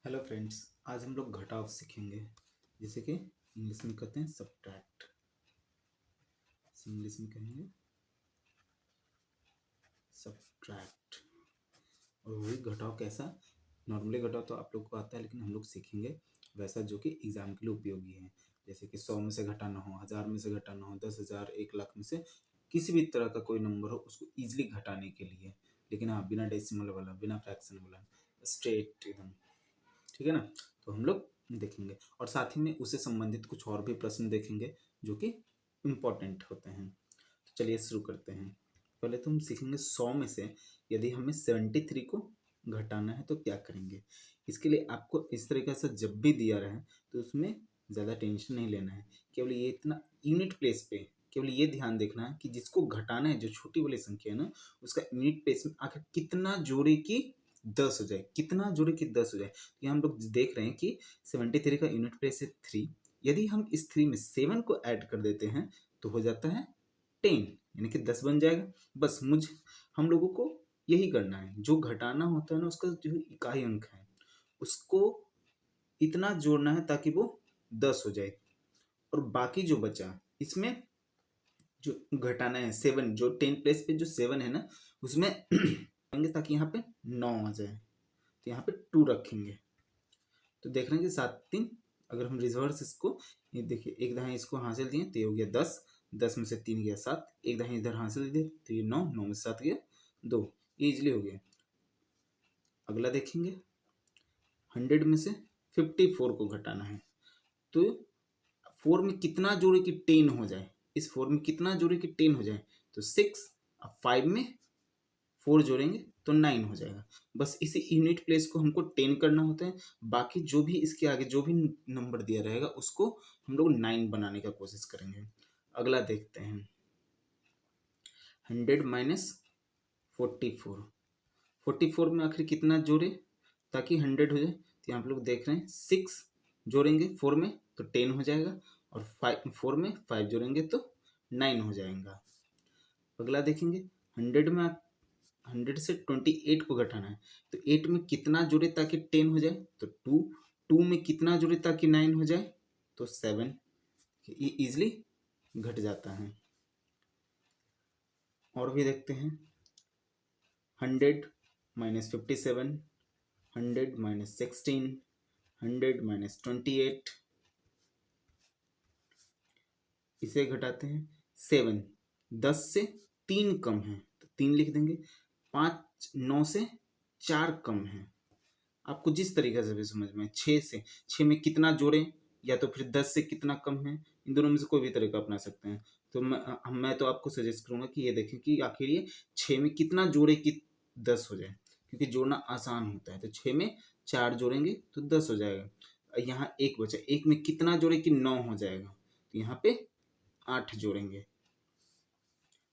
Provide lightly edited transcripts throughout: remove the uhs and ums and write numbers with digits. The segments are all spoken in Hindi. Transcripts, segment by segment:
हेलो फ्रेंड्स, आज हम लोग घटाव सीखेंगे। जैसे कि इंग्लिश में कहते हैं सब्ट्रैक्ट, इंग्लिश में कहेंगे सब्ट्रैक्ट। और वही घटाव कैसा, नॉर्मली घटाव तो आप लोग को आता है, लेकिन हम लोग सीखेंगे वैसा जो कि एग्जाम के लिए उपयोगी है। जैसे कि 100 में से घटाना हो, 1000 में से घटाना हो, 10,000, 1,00,000 में से किसी भी तरह का कोई नंबर हो, उसको ईजिली घटाने के लिए। लेकिन हाँ, बिना डेसिमल वाला, बिना फ्रैक्शन वाला, स्ट्रेट एकदम। ठीक है ना। तो हम लोग देखेंगे और साथ ही में उससे संबंधित कुछ और भी प्रश्न देखेंगे जो कि इम्पोर्टेंट होते हैं। तो चलिए शुरू करते हैं। पहले तो हम सीखेंगे 100 में से यदि हमें 73 को घटाना है तो क्या करेंगे। इसके लिए आपको इस तरीके से जब भी दिया रहे तो उसमें ज़्यादा टेंशन नहीं लेना है। केवल ये इतना यूनिट प्लेस पे केवल ये ध्यान देखना है कि जिसको घटाना है, जो छोटी वाली संख्या है ना, उसका यूनिट प्लेस में आखिर कितना जोड़े की 10 हो जाए, कितना जोड़े की 10 हो जाए। तो यहाँ हम लोग देख रहे हैं कि 73 का यूनिट प्लेस है 3। यदि हम इस 3 में 7 को ऐड कर देते हैं तो हो जाता है 10, यानी कि 10 बन जाएगा। बस हम लोगों को यही करना है। जो घटाना होता है ना, उसका जो इकाई अंक है उसको इतना जोड़ना है ताकि वो 10 हो जाए। और बाकी जो बचा इसमें जो घटाना है 7, जो 10 प्लेस पे जो 7 है ना, उसमें ताकि यहाँ पे 9 आ जाए। तो यहाँ पे 2 रखेंगे। तो देख रहे हैं कि 7 3, अगर हम रिवर्स इसको, ये देखिए, एक दहाई इसको हासिल दिए तो ये हो गया 10, 10 में से 3 गया 7, एक दहाई इधर हासिल दिए तो ये 9, 9 में से 7 गया 2, ये इजिली हो गया। अगला देखेंगे 100 में से 54 को घटाना है तो 4 में कितना जोड़े कि 10 हो जाए। इस 4 में कितना जोड़े कि 10 हो जाए, तो 6। अब 5 में 4 जोड़ेंगे तो 9 हो जाएगा। बस इसी यूनिट प्लेस को हमको 10 करना होता है। बाकी जो भी इसके आगे जो भी नंबर दिया रहेगा उसको हम लोग 9 बनाने का कोशिश करेंगे। अगला देखते हैं 100 माइनस 44। 44 में आखिर कितना जोड़े ताकि 100 हो जाए। तो यहाँ आप लोग देख रहे हैं 6 जोड़ेंगे 4 में तो 10 हो जाएगा, और 4 में 5 जोड़ेंगे तो 9 हो जाएगा। अगला देखेंगे 100 में 100 से 28 को घटाना है तो 8 में कितना जोड़े ताकि 10 हो जाए, तो 2। 2 में कितना जोड़े ताकि 9 हो जाए, तो 7। ये इजिली घट जाता है। और भी देखते हैं 100 माइनस 57, 100 माइनस 16, 100 माइनस 28, इसे घटाते हैं 7। 10 से 3 कम है तो 3 लिख देंगे। 5 9 से 4 कम है। आपको जिस तरीके से भी समझ में, 6 में कितना जोड़ें, या तो फिर 10 से कितना कम है, इन दोनों में से कोई भी तरीका अपना सकते हैं। तो मैं तो आपको सजेस्ट करूंगा कि ये देखें कि आखिर ये 6 में कितना जोड़े कि 10 हो जाए, क्योंकि जोड़ना आसान होता है। तो 6 में 4 जोड़ेंगे तो 10 हो जाएगा। यहाँ 1 बचा, 1 में कितना जोड़े कि 9 हो जाएगा, तो यहाँ पे 8 जोड़ेंगे।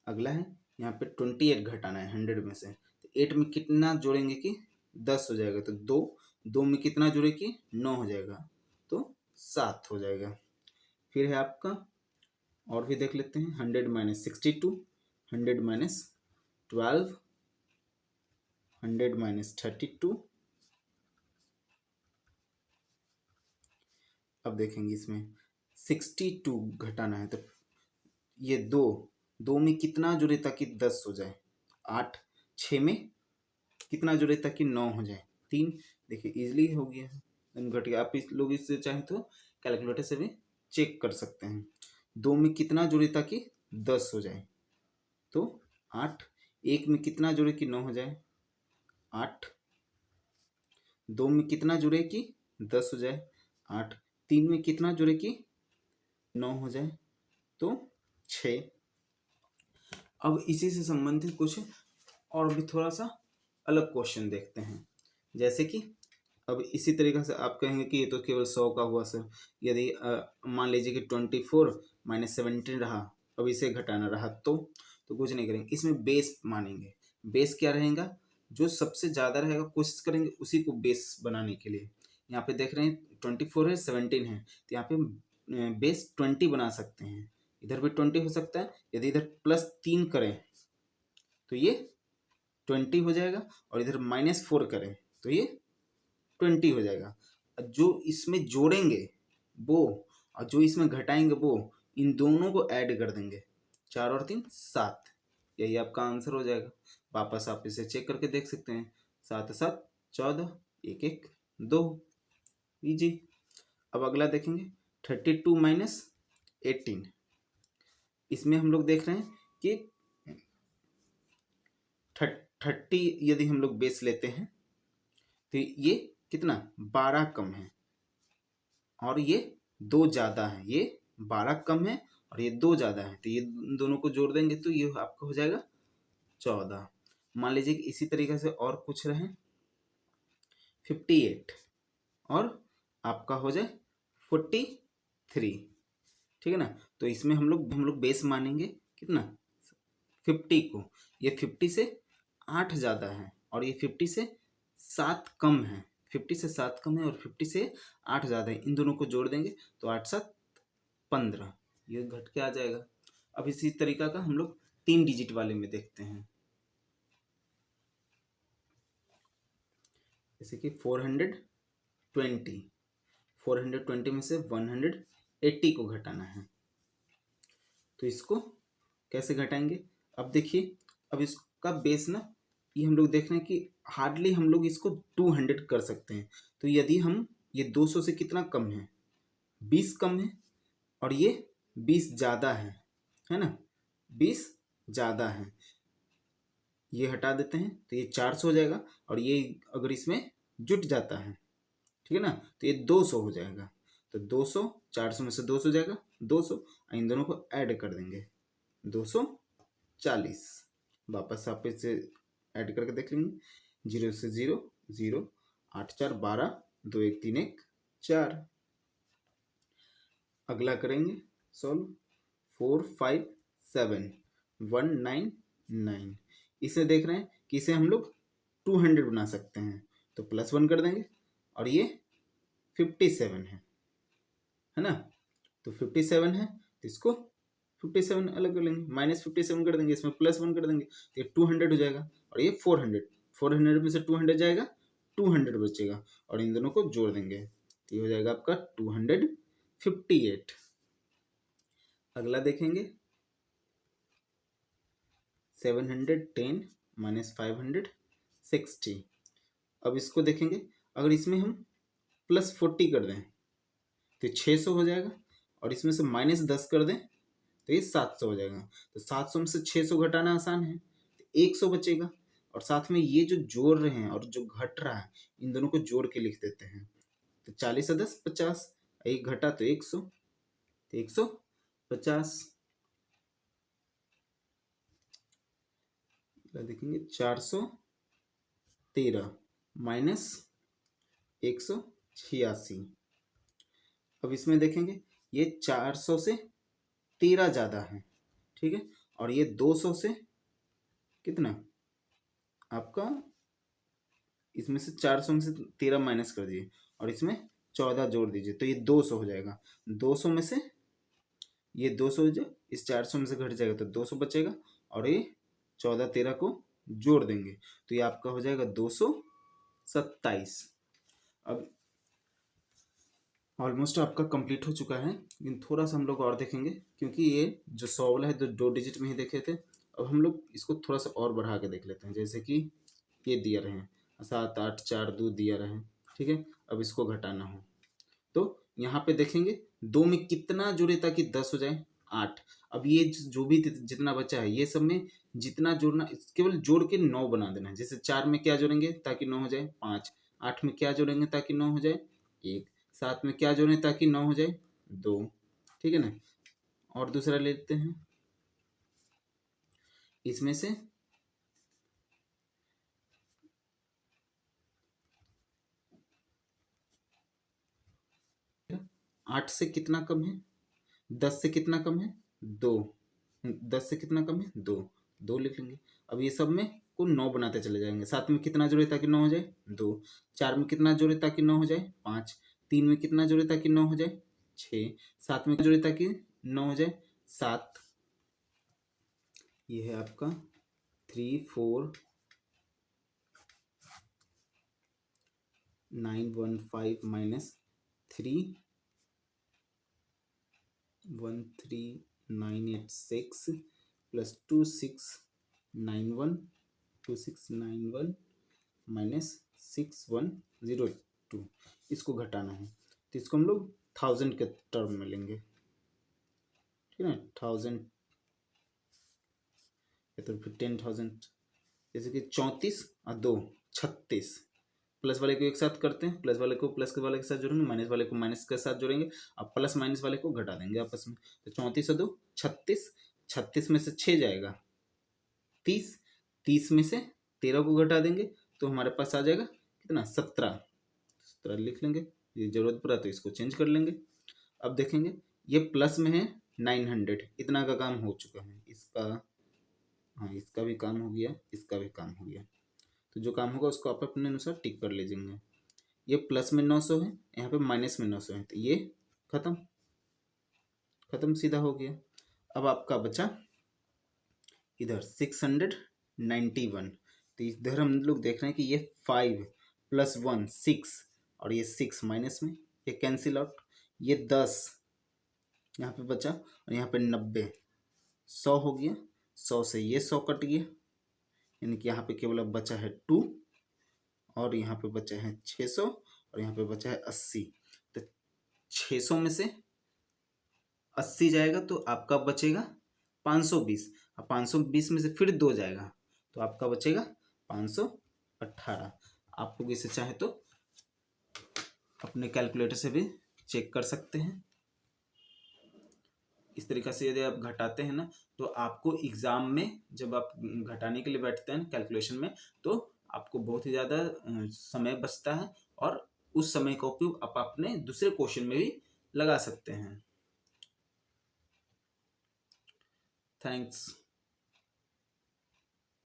अगला है यहाँ पे 28 घटाना है 100 में से, तो 8 में कितना जोड़ेंगे कि 10 हो जाएगा, तो 2। 2 में कितना जोड़े कि 9 हो जाएगा, तो 7 हो जाएगा। फिर है आपका, और भी देख लेते हैं 100 माइनस 62, 100 माइनस 12, 100 माइनस 32। अब देखेंगे इसमें 62 घटाना है तो ये 2 में कितना जुड़े ताकि 10 हो जाए, 8। 6 में कितना जुड़े ताकि 9 हो जाए, 3। देखिए इजिली हो गया है, घट गया। आप इस लोग इससे चाहे तो कैलकुलेटर से भी चेक कर सकते हैं। 2 में कितना जुड़े ताकि 10 हो जाए, तो 8। 1 में कितना जुड़े कि 9 हो जाए, 8। 2 में कितना जुड़े कि 10 हो जाए, 8। 3 में कितना जुड़े कि 9 हो जाए, तो 6। अब इसी से संबंधित कुछ और भी थोड़ा सा अलग क्वेश्चन देखते हैं। जैसे कि अब इसी तरीके से आप कहेंगे कि ये तो केवल 100 का हुआ सर। यदि मान लीजिए कि 24 माइनस 17 रहा, अब इसे घटाना रहा तो कुछ नहीं करेंगे, इसमें बेस मानेंगे। बेस क्या रहेगा, जो सबसे ज़्यादा रहेगा कोशिश करेंगे उसी को बेस बनाने के लिए। यहाँ पे देख रहे हैं 24 है 17 है, तो यहाँ पे बेस 20 बना सकते हैं। इधर भी 20 हो सकता है। यदि इधर +3 करें तो ये 20 हो जाएगा, और इधर -4 करें तो ये 20 हो जाएगा। जो इसमें जोड़ेंगे वो और जो इसमें घटाएंगे वो, इन दोनों को ऐड कर देंगे। 4 और 3 7, यही आपका आंसर हो जाएगा। वापस आप इसे चेक करके देख सकते हैं। 7 7 14, 1 1 2, इजी। अब अगला देखेंगे 32 माइनस 18। इसमें हम लोग देख रहे हैं कि 30 यदि हम लोग बेस लेते हैं तो ये कितना 12 कम है और ये 2 ज़्यादा है। ये 12 कम है और ये 2 ज़्यादा है, तो ये दोनों को जोड़ देंगे तो ये आपका हो जाएगा 14। मान लीजिए कि इसी तरीके से और पूछ रहे हैं 58 और आपका हो जाए 43, ठीक है ना। तो इसमें हम लोग बेस मानेंगे कितना 50 को। ये 50 से 8 ज़्यादा है और ये 50 से 7 कम है। 50 से 7 कम है और 50 से 8 ज़्यादा है। इन दोनों को जोड़ देंगे तो 8 7 15, ये घट के आ जाएगा। अब इसी तरीका का हम लोग 3 डिजिट वाले में देखते हैं। जैसे कि 420 में से 180 को घटाना है, तो इसको कैसे घटाएंगे। अब देखिए, अब इसका बेस ना, ये हम लोग देख रहे हैं कि हार्डली हम लोग इसको 200 कर सकते हैं। तो यदि हम ये 200 से कितना कम है 20 कम है और ये 20 ज़्यादा है ना, 20 ज़्यादा है, ये हटा देते हैं तो ये 400 हो जाएगा। और ये अगर इसमें जुट जाता है, ठीक है ना, तो ये 200 हो जाएगा। तो 200, 400 में से 200 जाएगा 200, इन दोनों को ऐड कर देंगे 240। वापस आप इसे ऐड करके देख लेंगे। 0 से 0 0, 8 4 12, 2 1 3 1 4। अगला करेंगे सॉल्व 4 5 7 1 9 9। इसे देख रहे हैं कि इसे हम लोग 200 बना सकते हैं, तो +1 कर देंगे और ये 57 है ना। तो 57 है तो इसको 57 अलग कर लेंगे, -57 कर देंगे, इसमें +1 कर देंगे तो ये 200 हो जाएगा। और ये 400 में से 200 जाएगा 200 बचेगा और इन दोनों को जोड़ देंगे तो ये हो जाएगा आपका 258। अगला देखेंगे 710 माइनस 560। अब इसको देखेंगे, अगर इसमें हम +40 कर दें तो 600 हो जाएगा और इसमें से -10 कर दें तो ये 700 हो जाएगा। तो 700 में से 600 घटाना आसान है, तो 100 बचेगा। और साथ में ये जो जोड़ रहे हैं और जो घट रहा है, इन दोनों को जोड़ के लिख देते हैं। तो 40 10 50, एक घटा तो 100, तो 150। देखेंगे 413 माइनस 186। अब इसमें देखेंगे ये 400 से 13 ज़्यादा है, ठीक है, और ये 200 से कितना आपका, इसमें से 400 में से 13 माइनस कर दीजिए और इसमें 14 जोड़ दीजिए तो ये 200 हो जाएगा। 200 में से ये 200 हो जाए, इस 400 में से घट जाएगा तो 200 बचेगा और ये 14 13 को जोड़ देंगे तो ये आपका हो जाएगा 227। अब ऑलमोस्ट आपका कंप्लीट हो चुका है, लेकिन थोड़ा सा हम लोग और देखेंगे क्योंकि ये जो 100 वाला है तो 2 डिजिट में ही देखे थे। अब हम लोग इसको थोड़ा सा और बढ़ा के देख लेते हैं। जैसे कि ये दिया रहे 7 8 4 2 दिया रहे, ठीक है। अब इसको घटाना हो तो यहाँ पे देखेंगे 2 में कितना जोड़े ताकि 10 हो जाए 8। अब ये जो भी जितना बचा है ये सब में जितना जोड़ना, केवल जोड़ के 9 बना देना है। जैसे 4 में क्या जोड़ेंगे ताकि 9 हो जाए 5, 8 में क्या जोड़ेंगे ताकि 9 हो जाए 1, 7 में क्या जोड़ें ताकि 9 हो जाए 2, ठीक है ना। और दूसरा ले लेते हैं, इसमें से 8 से कितना कम है 10 से कितना कम है 2, 10 से कितना कम है 2, 2 लिख लेंगे। अब ये सब में को 9 बनाते चले जाएंगे। 7 में कितना जोड़े ताकि 9 हो जाए 2, 4 में कितना जोड़े ताकि 9 हो जाए 5, 3 में कितना जोड़े ताकि 9 हो जाए 6, 7 में जोड़े ताकि 9 हो जाए 7। ये है आपका 3 4 915 माइनस 313,986 प्लस 2691 माइनस 6102, इसको घटाना है तो इसको हम लोग 1000 के टर्म में लेंगे, ठीक है ना। 1000 तो फिर 10,000, जैसे कि 34 और 2 36, प्लस वाले को एक साथ करते हैं, प्लस वाले को प्लस के वाले के साथ जोड़ेंगे, माइनस वाले को माइनस के साथ जोड़ेंगे, अब प्लस माइनस वाले को घटा देंगे आपस में। तो 34 और 2 36, 36 में से 6 जाएगा 30, 30 में से 13 को घटा देंगे तो हमारे पास आ जाएगा कितना 17 लिख लेंगे, ये जरूरत पड़ा तो इसको चेंज कर लेंगे। अब देखेंगे ये प्लस में है 900, इतना का काम हो चुका है, इसका, हाँ इसका भी काम हो गया, इसका भी काम हो गया, तो जो काम होगा उसको आप अपने अनुसार टिक कर लीजिएंगे। ये प्लस में 900 है, यहाँ पे माइनस में 900 है, तो ये खत्म सीधा हो गया। अब आपका बचा इधर 691, तो इधर हम लोग देख रहे हैं कि ये 5 + 1 6 और ये 6 माइनस में, ये कैंसिल आउट, ये 10 यहाँ पे बचा और यहाँ पे 90, 100 हो गया, 100 से ये 100 कट गया, यानी कि यहाँ पे केवल अब बचा है 2 और यहाँ पे बचा है 600 और यहाँ पे बचा है 80। तो 600 में से 80 जाएगा तो आपका बचेगा 520, और 520 में से फिर 2 जाएगा तो आपका बचेगा 518। आप लोग इसे चाहे तो अपने कैलकुलेटर से भी चेक कर सकते हैं। इस तरीक़ा से यदि आप घटाते हैं ना तो आपको एग्ज़ाम में जब आप घटाने के लिए बैठते हैं कैलकुलेशन में तो आपको बहुत ही ज़्यादा समय बचता है और उस समय का उपयोग आप अपने दूसरे क्वेश्चन में भी लगा सकते हैं। थैंक्स।